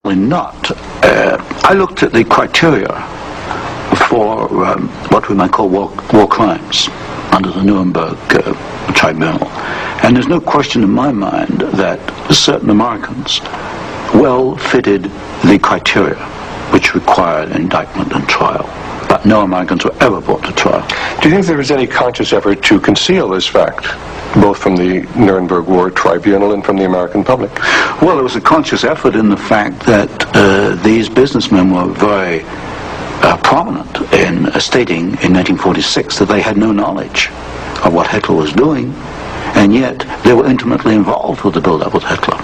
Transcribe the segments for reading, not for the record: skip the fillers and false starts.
Not. I looked at the criteria for what we might call war crimes under the Nuremberg Tribunal. And there's no question in my mind that certain Americans well fitted the criteria which required indictment and trial. But no Americans were ever brought to trial. Do you think there was any conscious effort to conceal this fact, both from the Nuremberg War Tribunal and from the American public? Well, there was a conscious effort in the fact that these businessmen were very prominent in stating in 1946 that they had no knowledge of what Hitler was doing, and yet they were intimately involved with the build-up with Hitler.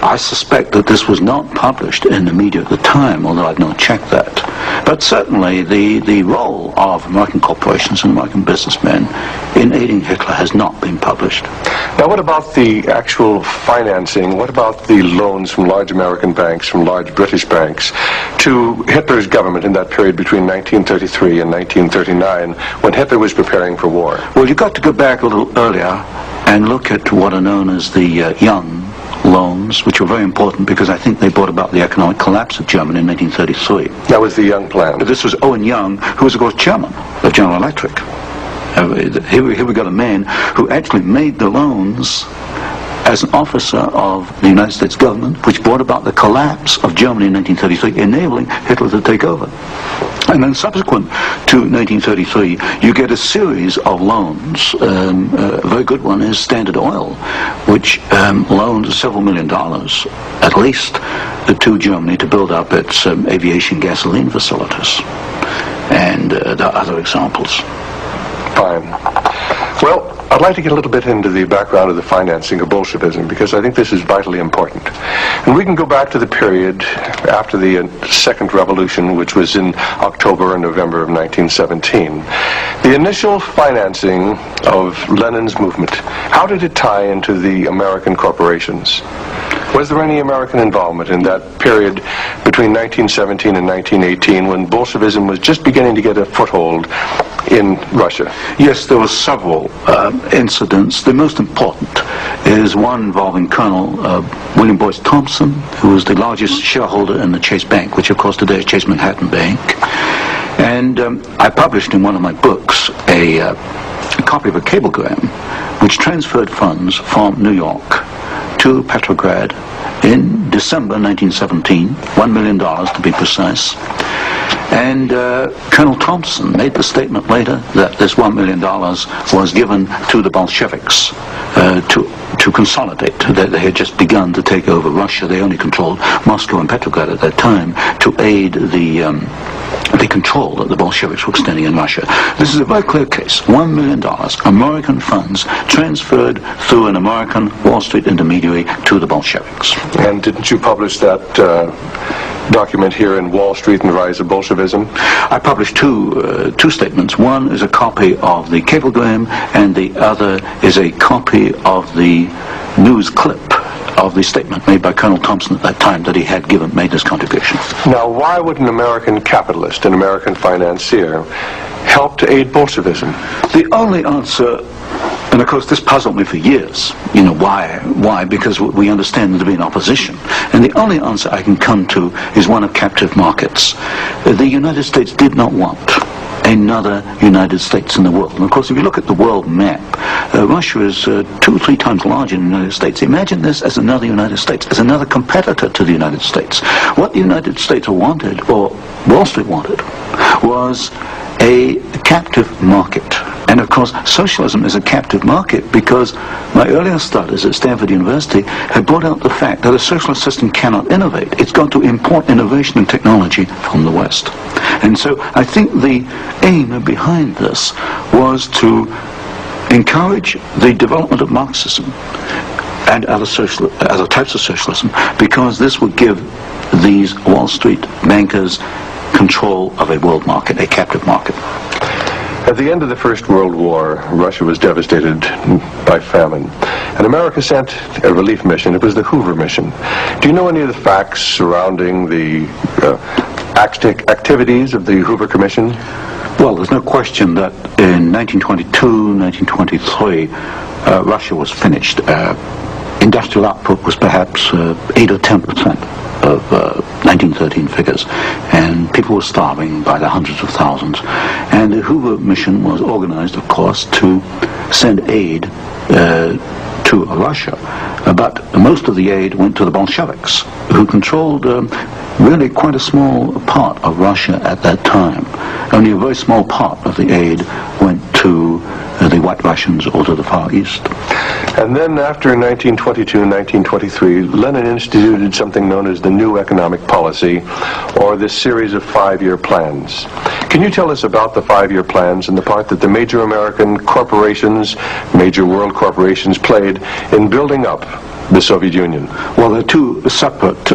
I suspect that this was not published in the media at the time, although I've not checked that. But certainly the role of American corporations and American businessmen in aiding Hitler has not been published. Now, what about the actual financing? What about the loans from large American banks, from large British banks, to Hitler's government in that period between 1933 and 1939, when Hitler was preparing for war? Well, you've got to go back a little earlier and look at what are known as the Young loans, which were very important because I think they brought about the economic collapse of Germany in 1933. That was the Young plan. This was Owen Young, who was, of course, chairman of General Electric. Here we got a man who actually made the loans as an officer of the United States government, which brought about the collapse of Germany in 1933, enabling Hitler to take over. And then subsequent to 1933, you get a series of loans. A very good one is Standard Oil, which loaned several $1 million, at least, to Germany to build up its aviation gasoline facilities. And there are other examples. Fine. Well, I'd like to get a little bit into the background of the financing of Bolshevism, because I think this is vitally important. And we can go back to the period after the Second Revolution, which was in October and November of 1917. The initial financing of Lenin's movement, how did it tie into the American corporations? Was there any American involvement in that period between 1917 and 1918, when Bolshevism was just beginning to get a foothold in Russia? Yes, there were several incidents. The most important is one involving Colonel William Boyce Thompson, who was the largest shareholder in the Chase Bank, which of course today is Chase Manhattan Bank. And I published in one of my books a copy of a cablegram which transferred funds from New York to Petrograd in December 1917, $1 million to be precise. And Colonel Thompson made the statement later that this $1 million was given to the Bolsheviks to consolidate. They had just begun to take over Russia. They only controlled Moscow and Petrograd at that time, to aid the control that the Bolsheviks were extending in Russia. This is a very clear case. $1 million, American funds transferred through an American Wall Street intermediary to the Bolsheviks. And didn't you publish that document here in Wall Street and the Rise of Bolshevism? I published two statements. One is a copy of the cablegram, and the other is a copy of the news clip of the statement made by Colonel Thompson at that time that he had made this contribution. Now, why would an American capitalist, an American financier, help to aid Bolshevism? The only answer, and of course this puzzled me for years, why? Why? Because we understand there to be an opposition. And the only answer I can come to is one of captive markets. The United States did not want another United States in the world. And of course, if you look at the world map, Russia is 2 or 3 times larger than the United States. Imagine this as another United States, as another competitor to the United States. What the United States wanted, or Wall Street wanted, was a captive market. And of course, socialism is a captive market because my earlier studies at Stanford University had brought out the fact that a socialist system cannot innovate. It's got to import innovation and technology from the West. And so I think the aim behind this was to encourage the development of Marxism and other types of socialism, because this would give these Wall Street bankers control of a world market, a captive market. At the end of the First World War, Russia was devastated by famine, and America sent a relief mission. It was the Hoover mission. Do you know any of the facts surrounding the activities of the Hoover Commission? Well, there's no question that in 1922, 1923, Russia was finished. Industrial output was perhaps 8 or 10%. of 1913 figures, and people were starving by the hundreds of thousands. And the Hoover mission was organized, of course, to send aid to Russia. But most of the aid went to the Bolsheviks, who controlled really quite a small part of Russia at that time. Only a very small part of the aid went to the White Russians or to the Far East. And then after 1922 and 1923, Lenin instituted something known as the New Economic Policy, or this series of 5-year plans. Can you tell us about the 5-year plans and the part that the major American corporations, major world corporations, played in building up the Soviet Union? Well, there are two separate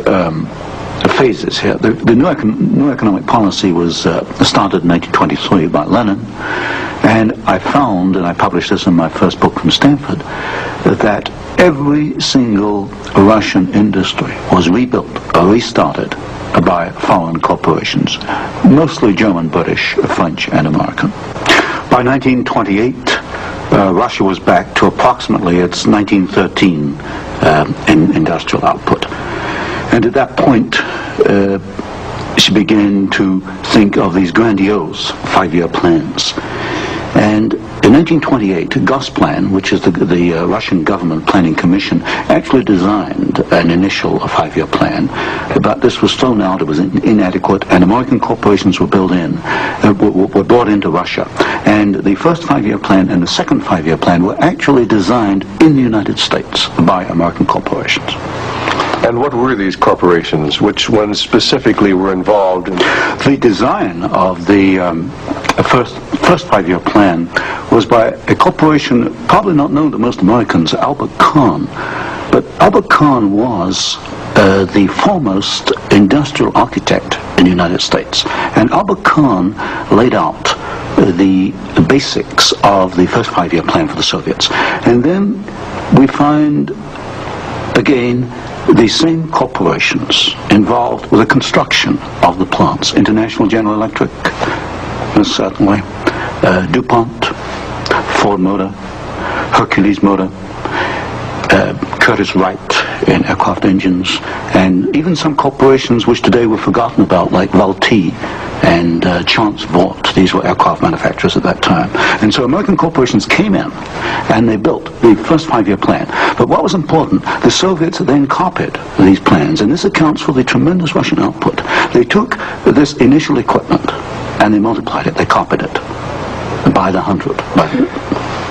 phases here. The new economic policy was started in 1923 by Lenin, and I found, and I published this in my first book from Stanford, that every single Russian industry was rebuilt or restarted by foreign corporations, mostly German, British, French, and American. By 1928, Russia was back to approximately its 1913 industrial output. And at that point, she began to think of these grandiose 5-year plans. And in 1928, Gosplan, which is the Russian government planning commission, actually designed an initial 5-year plan, but this was thrown out, it was inadequate, and American corporations were brought into Russia. And the first 5-year plan and the second 5-year plan were actually designed in the United States by American corporations. And what were these corporations? Which ones specifically were involved in? The design of the first 5-year plan was by a corporation probably not known to most Americans, Albert Kahn. But Albert Kahn was the foremost industrial architect in the United States. And Albert Kahn laid out the basics of the first 5-year plan for the Soviets. And then we find, again, the same corporations involved with the construction of the plants. International General Electric, certainly, DuPont, Ford Motor, Hercules Motor, Curtiss-Wright in aircraft engines, and even some corporations which today were forgotten about, like Vultee and Chance Vought. These were aircraft manufacturers at that time. And so American corporations came in and they built the first 5-year plan. But what was important, the Soviets then copied these plans, and this accounts for the tremendous Russian output. They took this initial equipment and they multiplied it, they copied it by the 100.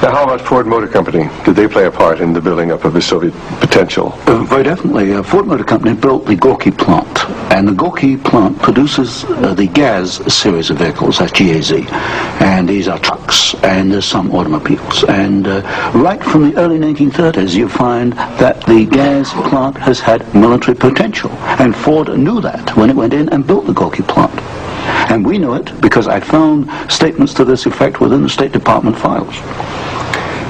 Now, how about Ford Motor Company? Did they play a part in the building up of the Soviet potential? Very definitely. Ford Motor Company built the Gorky plant, and the Gorky plant produces the GAZ series of vehicles, that's GAZ, and these are trucks, and there's some automobiles. And right from the early 1930s, you find that the GAZ plant has had military potential, and Ford knew that when it went in and built the Gorky plant. And we know it because I found statements to this effect within the State Department files.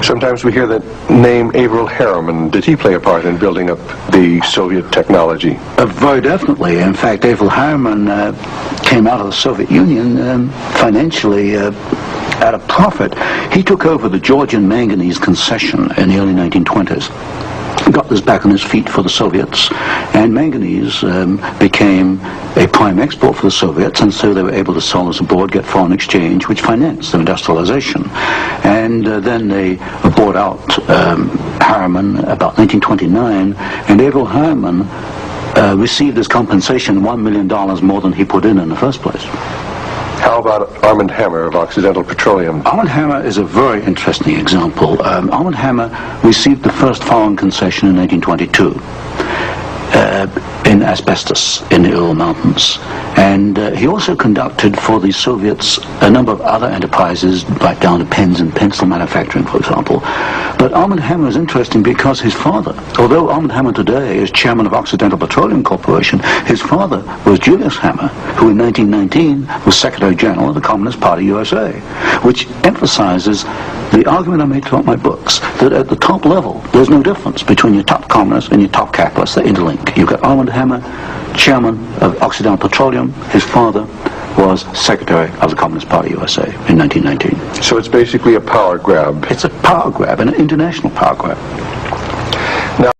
Sometimes we hear the name Averell Harriman. Did he play a part in building up the Soviet technology? Very definitely. In fact, Averell Harriman came out of the Soviet Union financially at a profit. He took over the Georgian manganese concession in the early 1920s. Got this back on his feet for the Soviets, and manganese became a prime export for the Soviets, and so they were able to sell us abroad, get foreign exchange, which financed their industrialization. And then they bought out Harriman about 1929, and Averell Harriman received as compensation $1 million more than he put in the first place. How about Armand Hammer of Occidental Petroleum? Armand Hammer is a very interesting example. Armand Hammer received the first foreign concession in 1922 in asbestos in the Ural Mountains. And he also conducted for the Soviets a number of other enterprises, right down to pens and pencil manufacturing, for example. But Armand Hammer is interesting because his father, although Armand Hammer today is chairman of Occidental Petroleum Corporation, his father was Julius Hammer, who in 1919 was Secretary General of the Communist Party USA, which emphasizes the argument I made throughout my books, that at the top level, there's no difference between your top communists and your top capitalists. They interlink. You've got Armand Hammer, chairman of Occidental Petroleum. His father was Secretary of the Communist Party USA in 1919. So it's basically a power grab. It's a power grab, an international power grab.